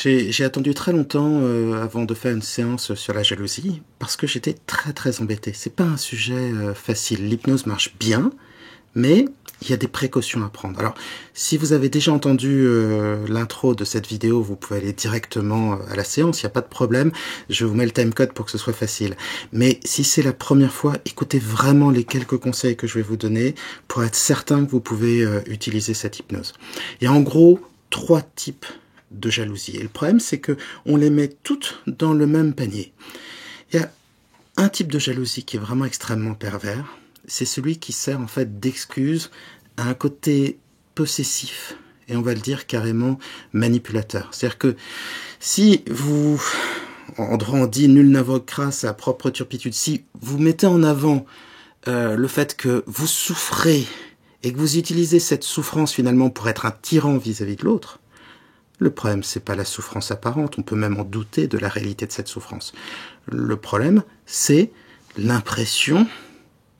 J'ai attendu très longtemps avant de faire une séance sur la jalousie parce que j'étais très embêté. C'est pas un sujet facile. L'hypnose marche bien, mais il y a des précautions à prendre. Alors, si vous avez déjà entendu l'intro de cette vidéo, vous pouvez aller directement à la séance, il n'y a pas de problème. Je vous mets le timecode pour que ce soit facile. Mais si c'est la première fois, écoutez vraiment les quelques conseils que je vais vous donner pour être certain que vous pouvez utiliser cette hypnose. Il y a en gros 3 types de jalousie. Et le problème, c'est que on les met toutes dans le même panier. Il y a un type de jalousie qui est vraiment extrêmement pervers. C'est celui qui sert en fait d'excuse à un côté possessif et on va le dire carrément manipulateur. C'est-à-dire que si vous, en droit on dit nul n'invoquera sa propre turpitude, si vous mettez en avant le fait que vous souffrez et que vous utilisez cette souffrance finalement pour être un tyran vis-à-vis de l'autre, le problème, c'est pas la souffrance apparente, on peut même en douter de la réalité de cette souffrance. Le problème, c'est l'impression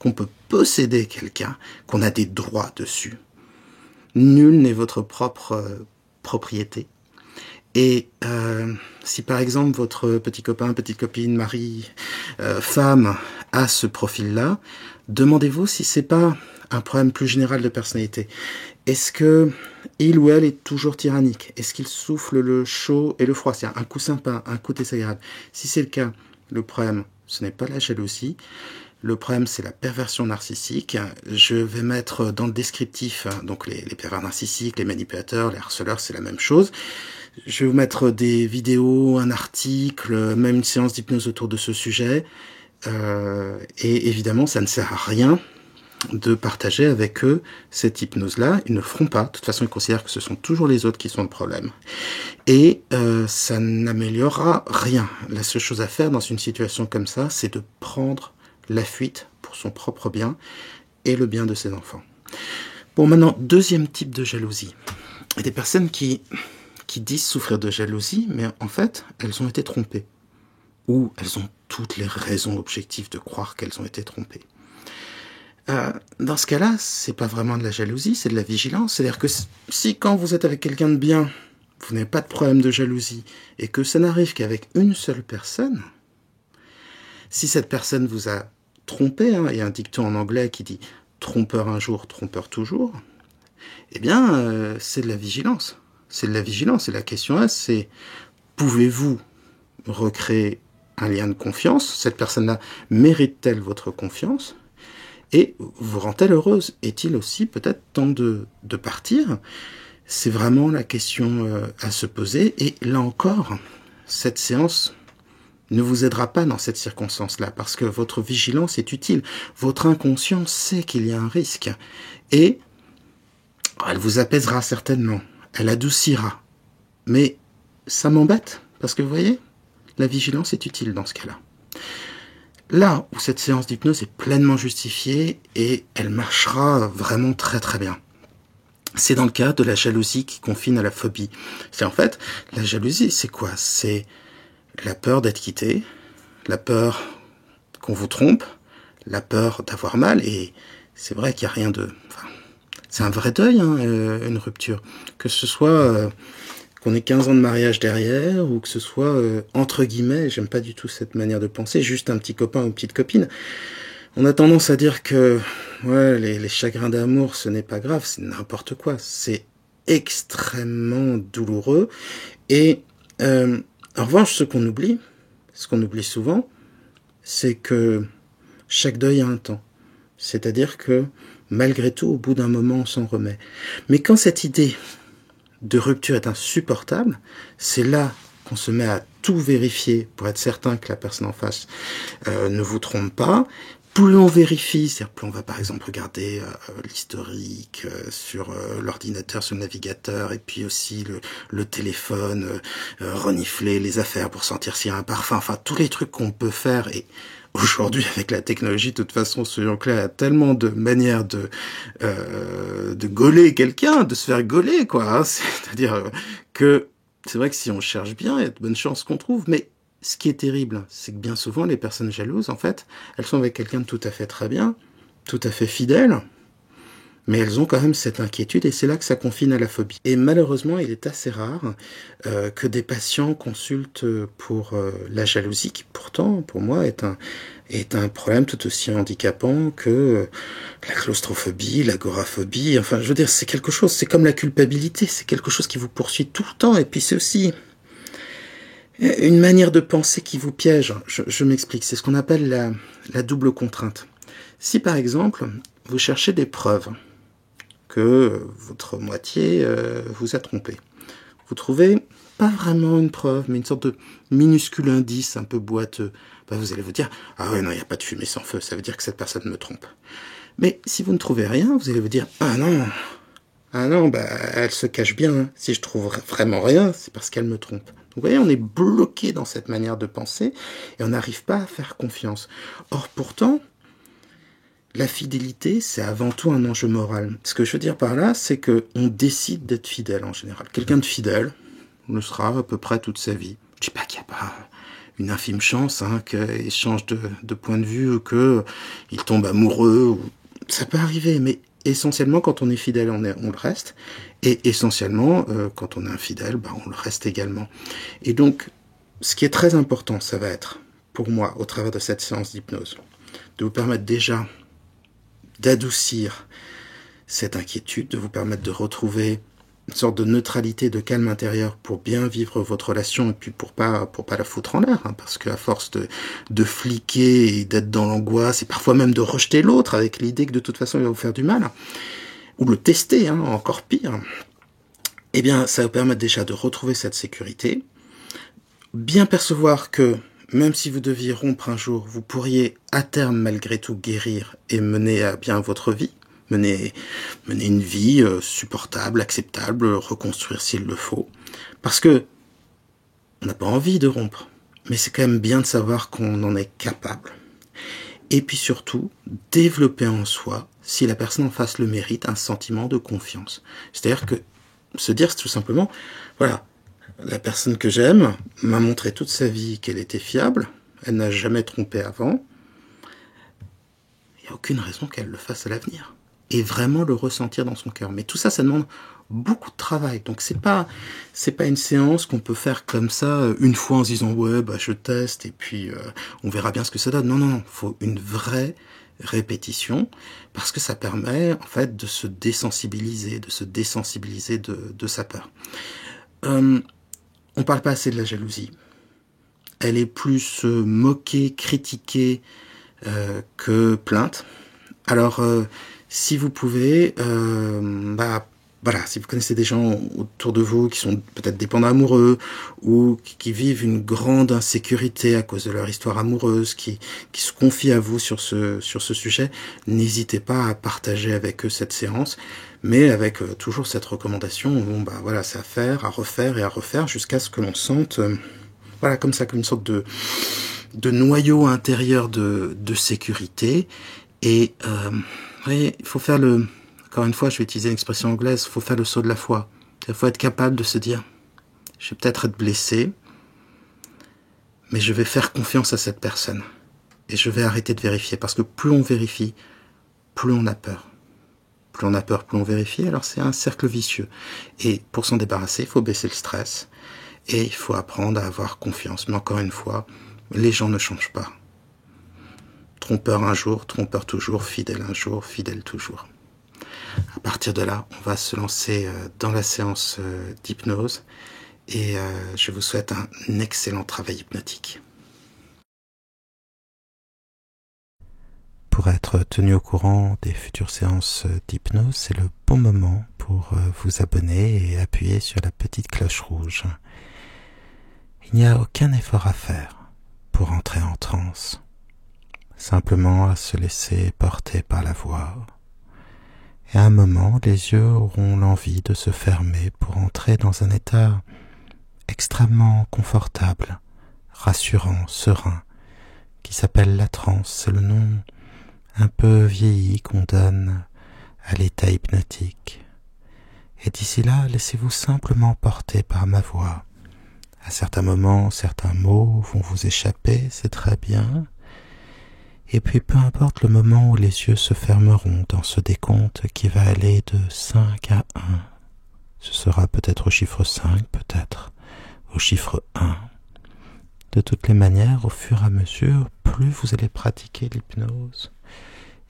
qu'on peut posséder quelqu'un, qu'on a des droits dessus. Nul n'est votre propre propriété. Et si par exemple votre petit copain, petite copine, mari, femme a ce profil-là, demandez-vous si c'est pas un problème plus général de personnalité. Est-ce que il ou elle est toujours tyrannique? Est-ce qu'il souffle le chaud et le froid? C'est un coup sympa, un coup désagréable. Si c'est le cas, le problème, ce n'est pas la jalousie. Le problème, c'est la perversion narcissique. Je vais mettre dans le descriptif, donc les pervers narcissiques, les manipulateurs, les harceleurs, c'est la même chose. Je vais vous mettre des vidéos, un article, même une séance d'hypnose autour de ce sujet. Et évidemment, ça ne sert à rien de partager avec eux cette hypnose-là. Ils ne le feront pas. De toute façon, ils considèrent que ce sont toujours les autres qui sont le problème. Et ça n'améliorera rien. La seule chose à faire dans une situation comme ça, c'est de prendre la fuite pour son propre bien et le bien de ses enfants. Bon, maintenant, deuxième type de jalousie. Il y a des personnes qui disent souffrir de jalousie, mais en fait, elles ont été trompées. Ou elles ont toutes les raisons objectives de croire qu'elles ont été trompées. Dans ce cas-là, c'est pas vraiment de la jalousie, c'est de la vigilance. C'est-à-dire que si quand vous êtes avec quelqu'un de bien, vous n'avez pas de problème de jalousie, et que ça n'arrive qu'avec une seule personne, si cette personne vous a trompé, il y a un dicton en anglais qui dit « trompeur un jour, trompeur toujours », eh bien, c'est de la vigilance. C'est de la vigilance. Et la question là, c'est pouvez-vous recréer un lien de confiance? Cette personne-là mérite-t-elle votre confiance? Et vous rend-elle heureuse? Est-il aussi peut-être temps de partir? C'est vraiment la question à se poser. Et là encore, cette séance ne vous aidera pas dans cette circonstance-là, parce que votre vigilance est utile. Votre inconscient sait qu'il y a un risque. Et elle vous apaisera certainement. Elle adoucira. Mais ça m'embête, parce que vous voyez, la vigilance est utile dans ce cas-là. Là où cette séance d'hypnose est pleinement justifiée et elle marchera vraiment très bien. C'est dans le cas de la jalousie qui confine à la phobie. C'est en fait, la jalousie, c'est quoi? C'est la peur d'être quitté, la peur qu'on vous trompe, la peur d'avoir mal, et c'est vrai qu'il n'y a rien de... Enfin, c'est un vrai deuil, une rupture. Que ce soit... qu'on ait 15 ans de mariage derrière, ou que ce soit, entre guillemets, j'aime pas du tout cette manière de penser, juste un petit copain ou une petite copine. On a tendance à dire que ouais, les chagrins d'amour, ce n'est pas grave, c'est n'importe quoi. C'est extrêmement douloureux. Et en revanche, ce qu'on oublie souvent, c'est que chaque deuil a un temps. C'est-à-dire que, malgré tout, au bout d'un moment, on s'en remet. Mais quand cette idée de rupture est insupportable, c'est là qu'on se met à tout vérifier pour être certain que la personne en face ne vous trompe pas. Plus on vérifie, c'est-à-dire plus on va par exemple regarder l'historique sur l'ordinateur, sur le navigateur, et puis aussi le téléphone, renifler les affaires pour sentir s'il y a un parfum, enfin tous les trucs qu'on peut faire. Et aujourd'hui, avec la technologie, de toute façon, soyons clairs, il y a tellement de manières de gauler quelqu'un, de se faire gauler, quoi. Hein. C'est-à-dire que c'est vrai que si on cherche bien, il y a de bonnes chances qu'on trouve, mais ce qui est terrible, c'est que bien souvent, les personnes jalouses, en fait, elles sont avec quelqu'un de tout à fait très bien, tout à fait fidèle, mais elles ont quand même cette inquiétude et c'est là que ça confine à la phobie. Et malheureusement, il est assez rare que des patients consultent pour la jalousie, qui pourtant, pour moi, est un problème tout aussi handicapant que la claustrophobie, l'agoraphobie. Enfin, je veux dire, c'est quelque chose, c'est comme la culpabilité, c'est quelque chose qui vous poursuit tout le temps et puis c'est aussi une manière de penser qui vous piège. Je m'explique, c'est ce qu'on appelle la double contrainte. Si par exemple, vous cherchez des preuves que votre moitié vous a trompé, vous trouvez pas vraiment une preuve, mais une sorte de minuscule indice un peu boiteux, ben vous allez vous dire « Ah ouais, non, il n'y a pas de fumée sans feu, ça veut dire que cette personne me trompe. » Mais si vous ne trouvez rien, vous allez vous dire « Ah non, bah elle se cache bien, hein. Si je trouve vraiment rien, c'est parce qu'elle me trompe. » Donc vous voyez, on est bloqué dans cette manière de penser et on n'arrive pas à faire confiance. Or pourtant, la fidélité, c'est avant tout un enjeu moral. Ce que je veux dire par là, c'est qu'on décide d'être fidèle en général. Quelqu'un de fidèle le sera à peu près toute sa vie. Je dis pas qu'il n'y a pas une infime chance qu'il change de point de vue ou qu'il tombe amoureux. Ça peut arriver, mais essentiellement, quand on est fidèle, on le reste. Et essentiellement, quand on est infidèle, on le reste également. Et donc, ce qui est très important, ça va être, pour moi, au travers de cette séance d'hypnose, de vous permettre déjà d'adoucir cette inquiétude, de vous permettre de retrouver une sorte de neutralité, de calme intérieur pour bien vivre votre relation et puis pour pas la foutre en l'air, parce qu'à force de fliquer et d'être dans l'angoisse et parfois même de rejeter l'autre avec l'idée que de toute façon il va vous faire du mal, ou le tester, encore pire, eh bien ça va vous permettre déjà de retrouver cette sécurité, bien percevoir que même si vous deviez rompre un jour, vous pourriez à terme malgré tout guérir et mener à bien votre vie, mener une vie supportable, acceptable, reconstruire s'il le faut. Parce que on n'a pas envie de rompre, mais c'est quand même bien de savoir qu'on en est capable. Et puis surtout, développer en soi, si la personne en face le mérite, un sentiment de confiance. C'est-à-dire que se dire tout simplement, voilà, la personne que j'aime m'a montré toute sa vie qu'elle était fiable, elle n'a jamais trompé avant, il n'y a aucune raison qu'elle le fasse à l'avenir. Et vraiment le ressentir dans son cœur. Mais tout ça, ça demande beaucoup de travail. Donc c'est pas une séance qu'on peut faire comme ça une fois en se disant ouais je teste et puis on verra bien ce que ça donne. Non, faut une vraie répétition parce que ça permet en fait de se désensibiliser de sa peur. On parle pas assez de la jalousie. Elle est plus moquée, critiquée que plainte. Alors si vous pouvez, si vous connaissez des gens autour de vous qui sont peut-être dépendants amoureux ou qui vivent une grande insécurité à cause de leur histoire amoureuse, qui se confient à vous sur ce sujet, n'hésitez pas à partager avec eux cette séance, mais avec toujours cette recommandation, c'est à faire, à refaire et à refaire jusqu'à ce que l'on sente, comme ça, comme une sorte de noyau intérieur de sécurité. Et vous voyez, il faut faire encore une fois, je vais utiliser l'expression anglaise, il faut faire le saut de la foi. Il faut être capable de se dire, je vais peut-être être blessé, mais je vais faire confiance à cette personne. Et je vais arrêter de vérifier, parce que plus on vérifie, plus on a peur. Plus on a peur, plus on vérifie, alors c'est un cercle vicieux. Et pour s'en débarrasser, il faut baisser le stress, et il faut apprendre à avoir confiance. Mais encore une fois, les gens ne changent pas. Trompeur un jour, trompeur toujours, fidèle un jour, fidèle toujours. À partir de là, on va se lancer dans la séance d'hypnose et je vous souhaite un excellent travail hypnotique. Pour être tenu au courant des futures séances d'hypnose, c'est le bon moment pour vous abonner et appuyer sur la petite cloche rouge. Il n'y a aucun effort à faire pour entrer en transe. Simplement à se laisser porter par la voix. Et à un moment, les yeux auront l'envie de se fermer pour entrer dans un état extrêmement confortable, rassurant, serein, qui s'appelle la transe. C'est le nom un peu vieilli qu'on donne à l'état hypnotique. Et d'ici là, laissez-vous simplement porter par ma voix. À certains moments, certains mots vont vous échapper, c'est très bien. Et puis peu importe le moment où les yeux se fermeront dans ce décompte qui va aller de 5 à 1, ce sera peut-être au chiffre 5, peut-être au chiffre 1. De toutes les manières, au fur et à mesure, plus vous allez pratiquer l'hypnose,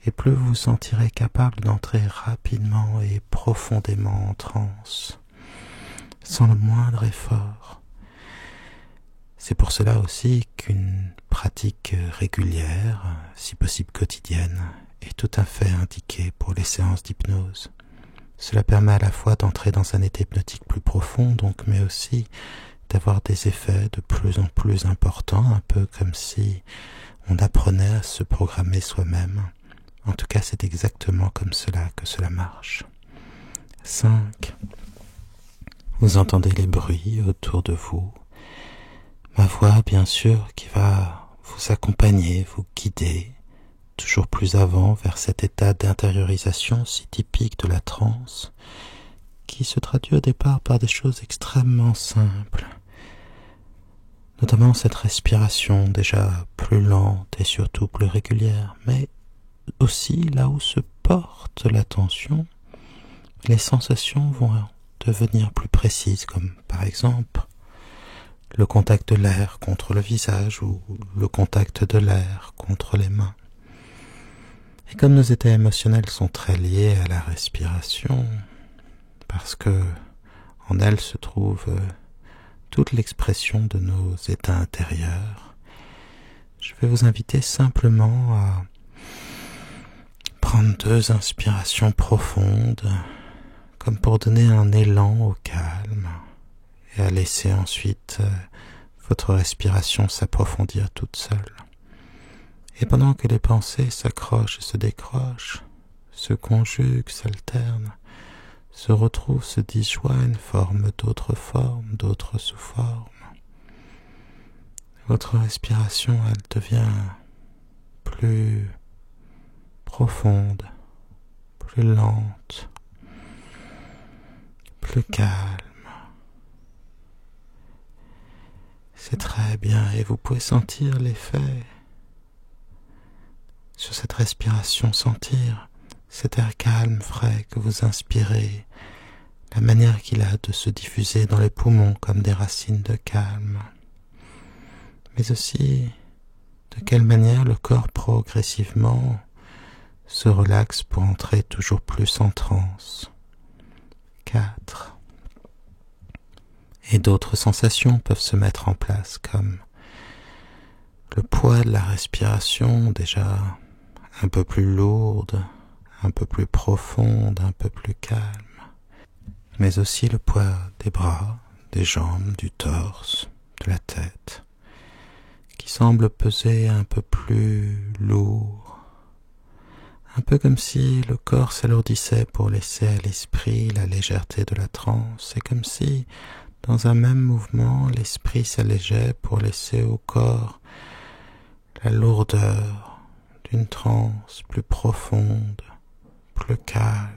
et plus vous vous sentirez capable d'entrer rapidement et profondément en transe, sans le moindre effort. C'est pour cela aussi qu'une pratique régulière, si possible quotidienne, est tout à fait indiquée pour les séances d'hypnose. Cela permet à la fois d'entrer dans un état hypnotique plus profond, donc, mais aussi d'avoir des effets de plus en plus importants, un peu comme si on apprenait à se programmer soi-même. En tout cas, c'est exactement comme cela que cela marche. 5. Vous entendez les bruits autour de vous. Ma voix, bien sûr, qui va vous accompagner, vous guider, toujours plus avant vers cet état d'intériorisation si typique de la transe, qui se traduit au départ par des choses extrêmement simples, notamment cette respiration déjà plus lente et surtout plus régulière, mais aussi là où se porte l'attention, les sensations vont devenir plus précises, comme par exemple le contact de l'air contre le visage ou le contact de l'air contre les mains. Et comme nos états émotionnels sont très liés à la respiration, parce que en elle se trouve toute l'expression de nos états intérieurs, je vais vous inviter simplement à prendre 2 inspirations profondes, comme pour donner un élan au calme, et à laisser ensuite votre respiration s'approfondir toute seule. Et pendant que les pensées s'accrochent et se décrochent, se conjuguent, s'alternent, se retrouvent, se disjoignent, forment d'autres formes, d'autres sous-formes, votre respiration, elle devient plus profonde, plus lente, plus calme. C'est très bien et vous pouvez sentir l'effet sur cette respiration, sentir cet air calme, frais que vous inspirez, la manière qu'il a de se diffuser dans les poumons comme des racines de calme, mais aussi de quelle manière le corps progressivement se relaxe pour entrer toujours plus en transe. 4. Et d'autres sensations peuvent se mettre en place, comme le poids de la respiration déjà un peu plus lourde, un peu plus profonde, un peu plus calme, mais aussi le poids des bras, des jambes, du torse, de la tête, qui semble peser un peu plus lourd, un peu comme si le corps s'alourdissait pour laisser à l'esprit la légèreté de la transe. C'est comme si, dans un même mouvement, l'esprit s'allégeait pour laisser au corps la lourdeur d'une transe plus profonde, plus calme.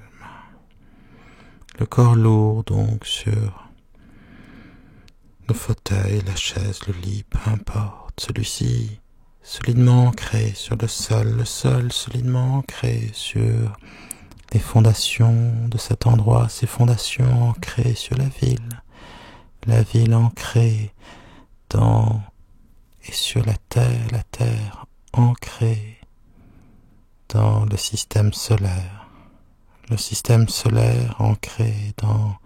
Le corps lourd donc sur le fauteuil, la chaise, le lit, peu importe, celui-ci solidement ancré sur le sol solidement ancré sur les fondations de cet endroit, ces fondations ancrées sur la ville ancrée dans et sur la terre ancrée dans le système solaire ancré dans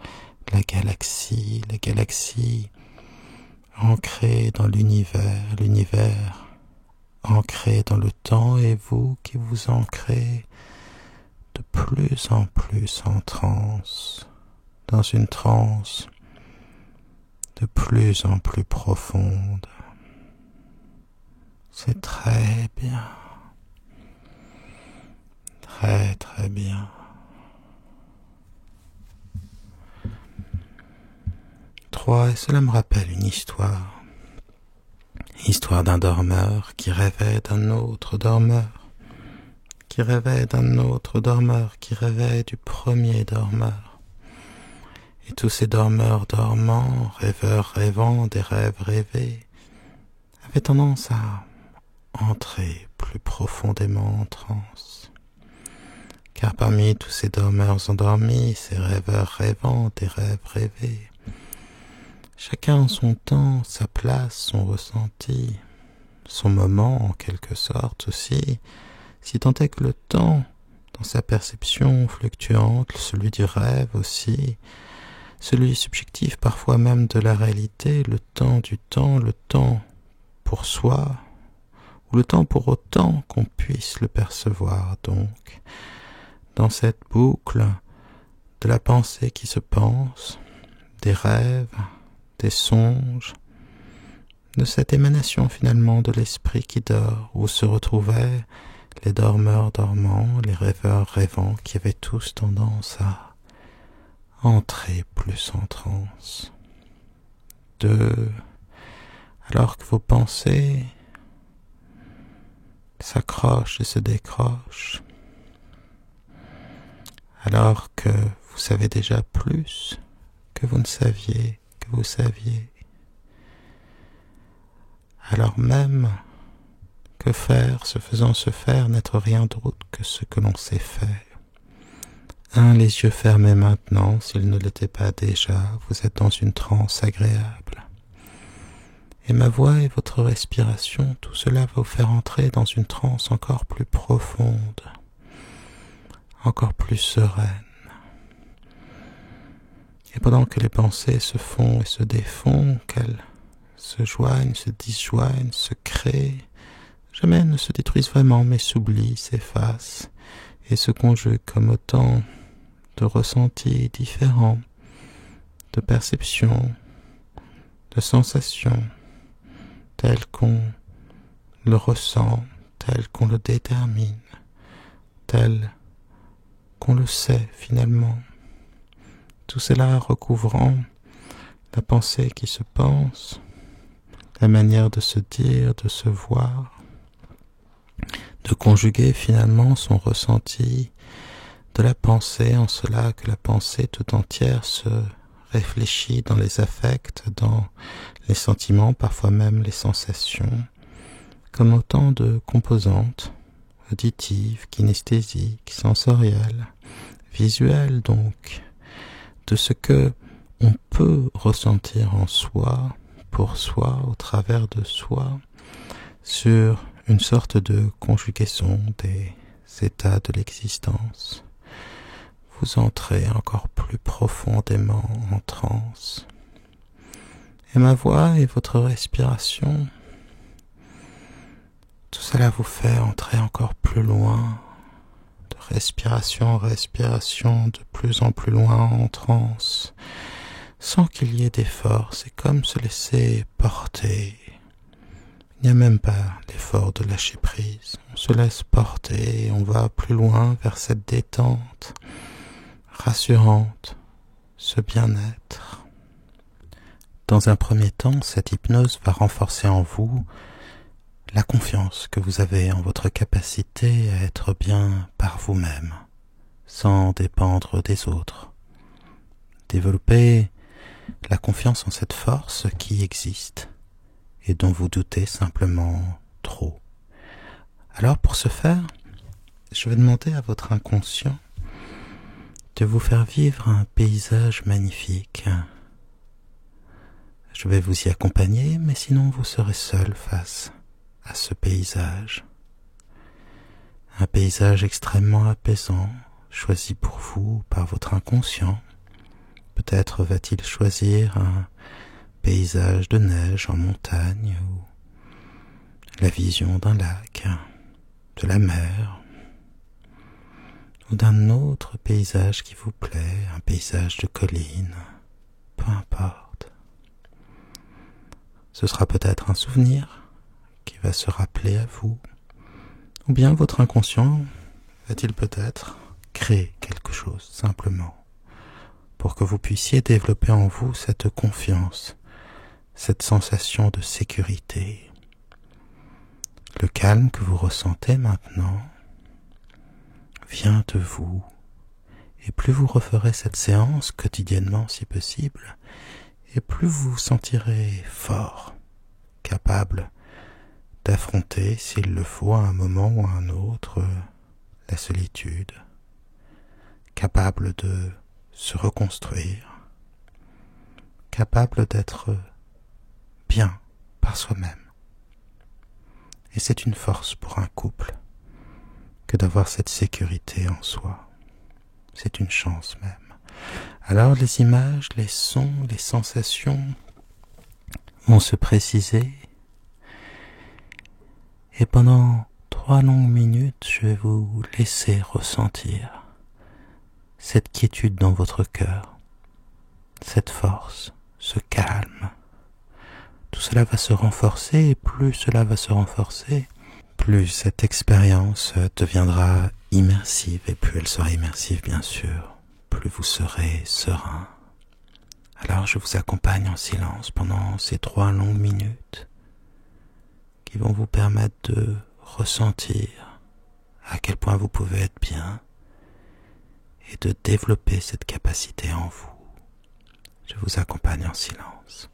la galaxie ancré dans l'univers ancré dans le temps, et vous qui vous ancrez de plus en plus en transe, dans une transe de plus en plus profonde. C'est très bien, très très bien. 3, et cela me rappelle une histoire d'un dormeur qui rêvait d'un autre dormeur, qui rêvait d'un autre dormeur, qui rêvait du premier dormeur. Et tous ces dormeurs dormants, rêveurs rêvant des rêves rêvés, avaient tendance à entrez plus profondément en transe. Car parmi tous ces dormeurs endormis, ces rêveurs rêvant des rêves rêvés, chacun en son temps, sa place, son ressenti, son moment en quelque sorte aussi, si tant est que le temps, dans sa perception fluctuante, celui du rêve aussi, celui subjectif parfois même de la réalité, le temps du temps, le temps pour soi, ou le temps pour autant qu'on puisse le percevoir donc, dans cette boucle de la pensée qui se pense, des rêves, des songes, de cette émanation finalement de l'esprit qui dort, où se retrouvaient les dormeurs dormants, les rêveurs rêvants, qui avaient tous tendance à entrer plus en transe. 2. Alors que vos pensées s'accrochent et se décrochent, alors que vous savez déjà plus que vous ne saviez que vous saviez, alors même que faire, se faisant se faire, n'être rien d'autre que ce que l'on sait faire. Les yeux fermés maintenant, s'ils ne l'étaient pas déjà, vous êtes dans une transe agréable. Et ma voix et votre respiration, tout cela va vous faire entrer dans une transe encore plus profonde, encore plus sereine. Et pendant que les pensées se font et se défont, qu'elles se joignent, se disjoignent, se créent, jamais ne se détruisent vraiment, mais s'oublient, s'effacent, et se conjuguent comme autant de ressentis différents, de perceptions, de sensations, telles qu'on le ressent, telles qu'on le détermine, telles qu'on le sait finalement. Tout cela recouvrant la pensée qui se pense, la manière de se dire, de se voir, de conjuguer finalement son ressenti de la pensée, en cela que la pensée tout entière se réfléchit dans les affects, dans les sentiments, parfois même les sensations, comme autant de composantes auditives, kinesthésiques, sensorielles, visuelles donc, de ce que on peut ressentir en soi, pour soi, au travers de soi, sur une sorte de conjugaison des états de l'existence. Vous entrez encore plus profondément en transe. Et ma voix et votre respiration, tout cela vous fait entrer encore plus loin, de respiration en respiration, de plus en plus loin en transe, sans qu'il y ait d'effort. C'est comme se laisser porter. Il n'y a même pas l'effort de lâcher prise. On se laisse porter et on va plus loin vers cette détente rassurante, ce bien-être. Dans un premier temps, cette hypnose va renforcer en vous la confiance que vous avez en votre capacité à être bien par vous-même, sans dépendre des autres. Développer la confiance en cette force qui existe et dont vous doutez simplement trop. Alors pour ce faire, je vais demander à votre inconscient de vous faire vivre un paysage magnifique. Je vais vous y accompagner, mais sinon vous serez seul face à ce paysage. Un paysage extrêmement apaisant, choisi pour vous par votre inconscient. Peut-être va-t-il choisir un paysage de neige en montagne ou la vision d'un lac, de la mer, ou d'un autre paysage qui vous plaît, un paysage de collines, peu importe. Ce sera peut-être un souvenir qui va se rappeler à vous, ou bien votre inconscient va-t-il peut-être créer quelque chose simplement pour que vous puissiez développer en vous cette confiance, cette sensation de sécurité. Le calme que vous ressentez maintenant vient de vous, et plus vous referez cette séance quotidiennement si possible, et plus vous vous sentirez fort, capable d'affronter, s'il le faut, à un moment ou à un autre, la solitude, capable de se reconstruire, capable d'être bien par soi-même. Et c'est une force pour un couple que d'avoir cette sécurité en soi. C'est une chance même. Alors les images, les sons, les sensations vont se préciser. Et pendant 3 longues minutes, je vais vous laisser ressentir cette quiétude dans votre cœur, cette force, ce calme. Tout cela va se renforcer et plus cela va se renforcer, plus cette expérience deviendra immersive et plus elle sera immersive bien sûr, plus vous serez serein. Alors je vous accompagne en silence pendant ces 3 longues minutes qui vont vous permettre de ressentir à quel point vous pouvez être bien et de développer cette capacité en vous. Je vous accompagne en silence.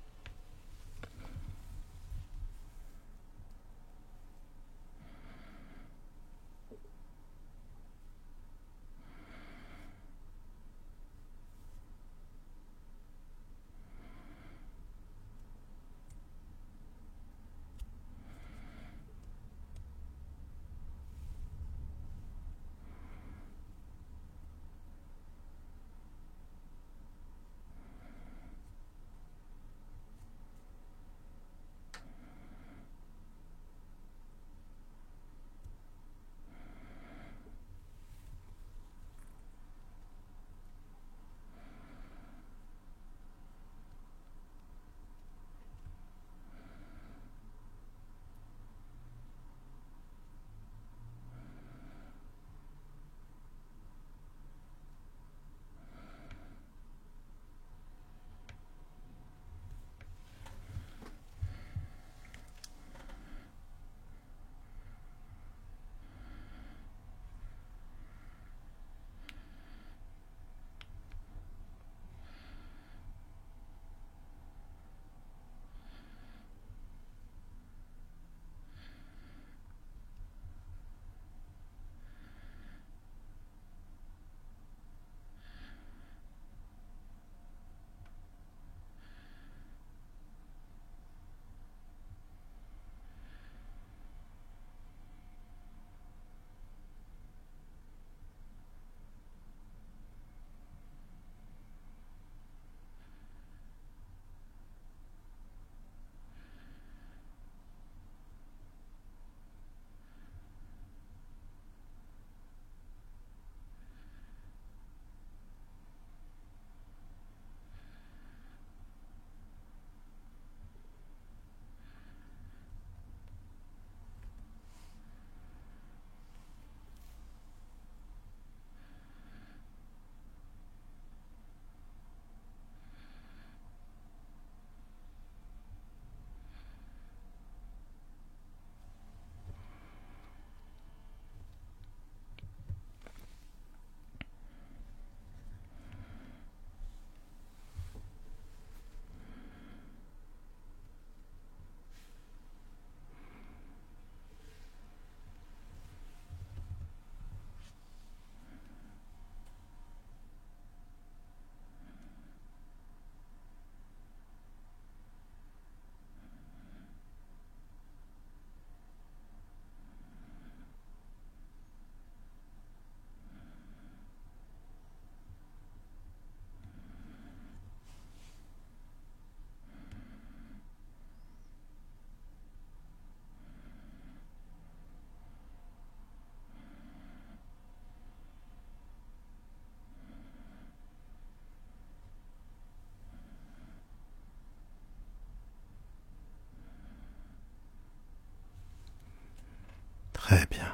Très bien.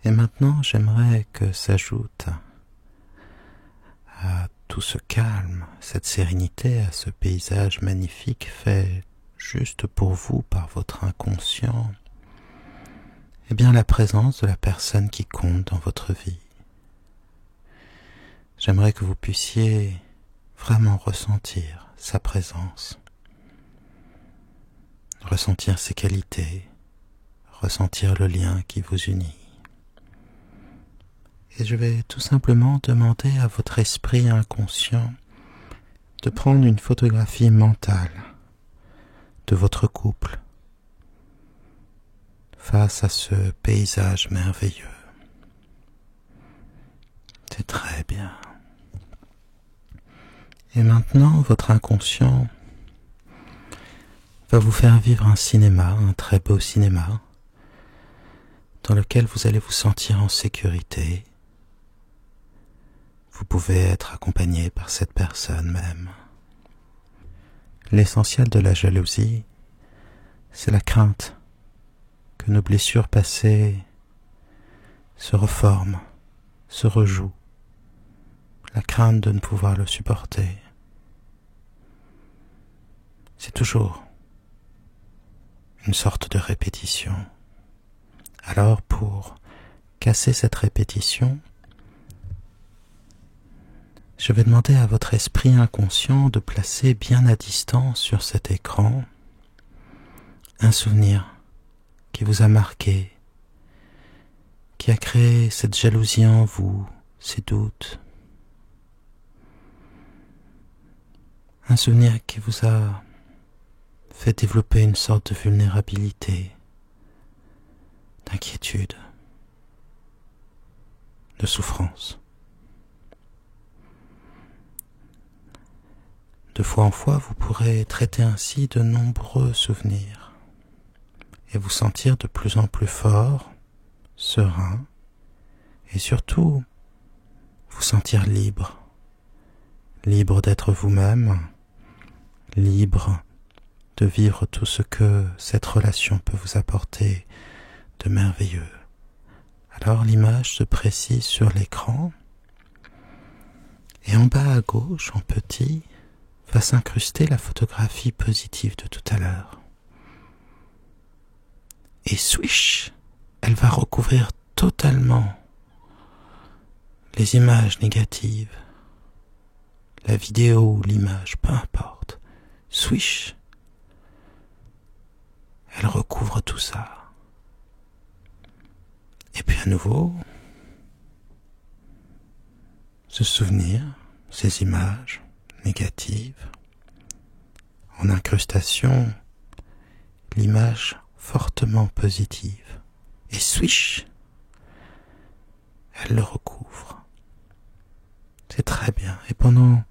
Et maintenant, j'aimerais que s'ajoute à tout ce calme, cette sérénité, à ce paysage magnifique fait juste pour vous par votre inconscient, eh bien la présence de la personne qui compte dans votre vie. J'aimerais que vous puissiez vraiment ressentir sa présence, ressentir ses qualités, ressentir le lien qui vous unit. Et je vais tout simplement demander à votre esprit inconscient de prendre une photographie mentale de votre couple face à ce paysage merveilleux. C'est très bien. Et maintenant, votre inconscient va vous faire vivre un cinéma, un très beau cinéma, dans lequel vous allez vous sentir en sécurité. Vous pouvez être accompagné par cette personne même. L'essentiel de la jalousie, c'est la crainte que nos blessures passées se reforment, se rejouent, la crainte de ne pouvoir le supporter. C'est toujours une sorte de répétition. Alors pour casser cette répétition, je vais demander à votre esprit inconscient de placer bien à distance sur cet écran un souvenir qui vous a marqué, qui a créé cette jalousie en vous, ces doutes. Un souvenir qui vous a fait développer une sorte de vulnérabilité, d'inquiétude, de souffrance. De fois en fois, vous pourrez traiter ainsi de nombreux souvenirs et vous sentir de plus en plus fort, serein et surtout vous sentir libre, libre d'être vous-même, libre de vivre tout ce que cette relation peut vous apporter de merveilleux. Alors l'image se précise sur l'écran et en bas à gauche, en petit, va s'incruster la photographie positive de tout à l'heure. Et swish, elle va recouvrir totalement les images négatives, la vidéo ou l'image, peu importe. Swish, elle recouvre tout ça. Et puis à nouveau, ce souvenir, ces images négatives, en incrustation, l'image fortement positive. Et swish, elle le recouvre. C'est très bien. Et pendant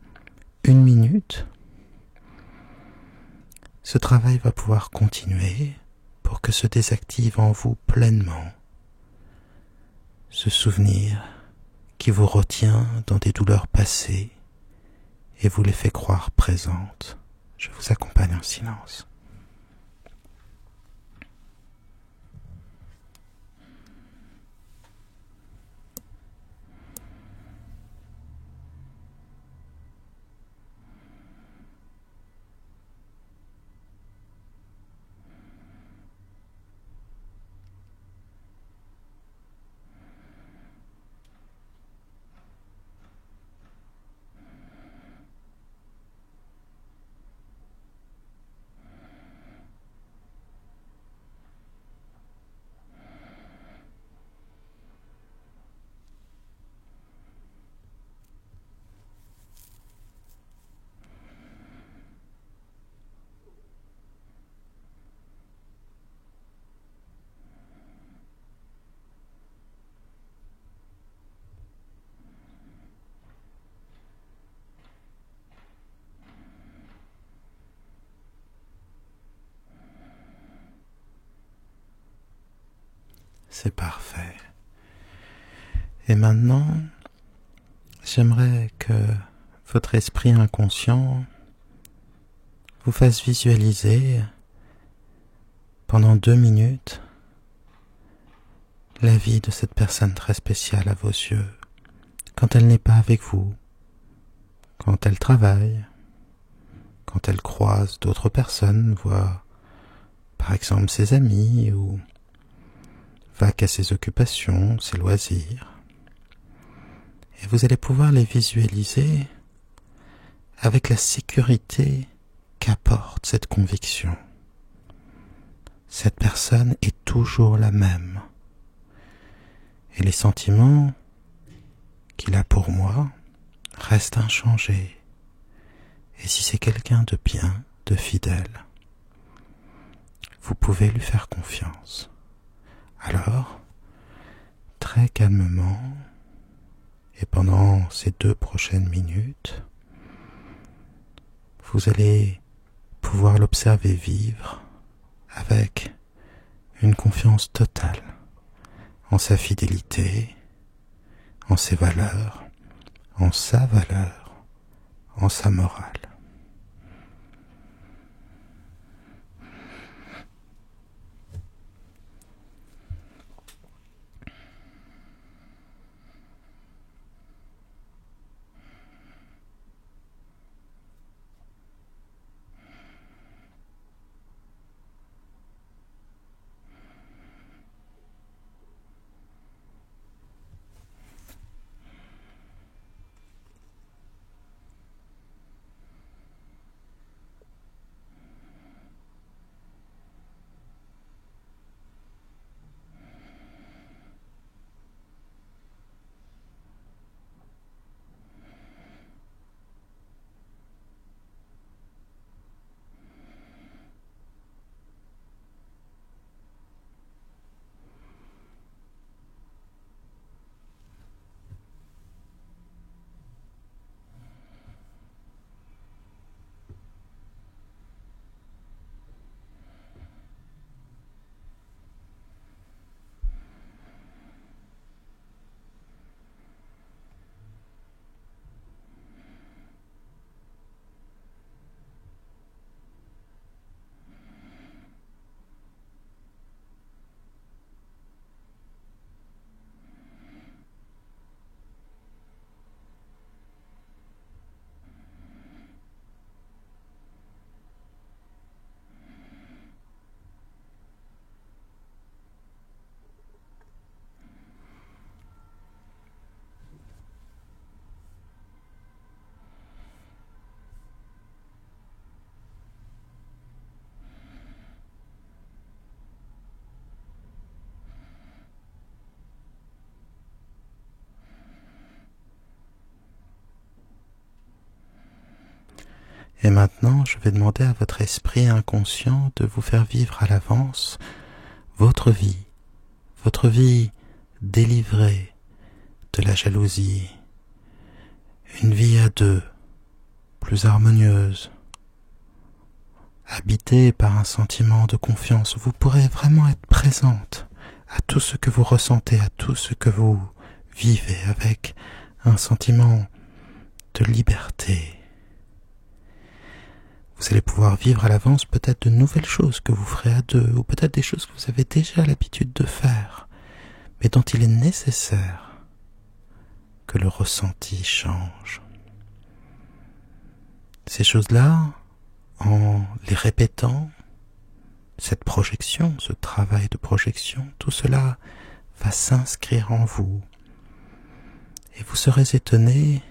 1 minute, ce travail va pouvoir continuer pour que se désactive en vous pleinement ce souvenir qui vous retient dans des douleurs passées et vous les fait croire présentes. Je vous accompagne en silence. C'est parfait. Et maintenant, j'aimerais que votre esprit inconscient vous fasse visualiser pendant 2 minutes la vie de cette personne très spéciale à vos yeux, quand elle n'est pas avec vous, quand elle travaille, quand elle croise d'autres personnes, voit par exemple ses amis ou vaque à ses occupations, ses loisirs. Et vous allez pouvoir les visualiser avec la sécurité qu'apporte cette conviction cette personne est toujours la même. Et les sentiments qu'il a pour moi restent inchangés. Et si c'est quelqu'un de bien, de fidèle, vous pouvez lui faire confiance. Alors, très calmement, et pendant ces 2 prochaines minutes, vous allez pouvoir l'observer vivre avec une confiance totale en sa fidélité, en ses valeurs, en sa valeur, en sa morale. Et maintenant, je vais demander à votre esprit inconscient de vous faire vivre à l'avance votre vie délivrée de la jalousie, une vie à 2, plus harmonieuse, habitée par un sentiment de confiance. Vous pourrez vraiment être présente à tout ce que vous ressentez, à tout ce que vous vivez avec un sentiment de liberté. Vous allez pouvoir vivre à l'avance peut-être de nouvelles choses que vous ferez à 2, ou peut-être des choses que vous avez déjà l'habitude de faire, mais dont il est nécessaire que le ressenti change. Ces choses-là, en les répétant, cette projection, ce travail de projection, tout cela va s'inscrire en vous. Et vous serez étonné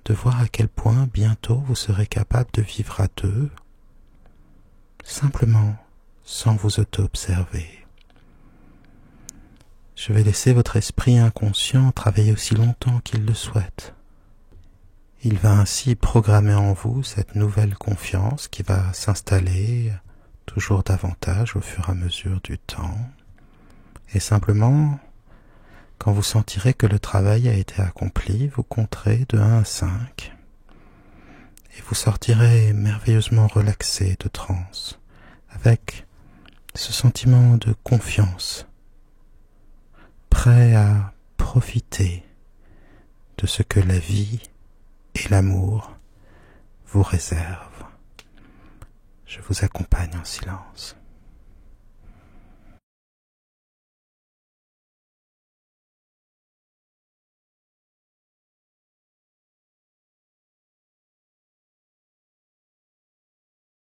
de voir à quel point bientôt vous serez capable de vivre à 2, simplement sans vous auto-observer. Je vais laisser votre esprit inconscient travailler aussi longtemps qu'il le souhaite. Il va ainsi programmer en vous cette nouvelle confiance qui va s'installer toujours davantage au fur et à mesure du temps. Et simplement, quand vous sentirez que le travail a été accompli, vous compterez de 1 à 5 et vous sortirez merveilleusement relaxé de transe avec ce sentiment de confiance, prêt à profiter de ce que la vie et l'amour vous réservent. Je vous accompagne en silence.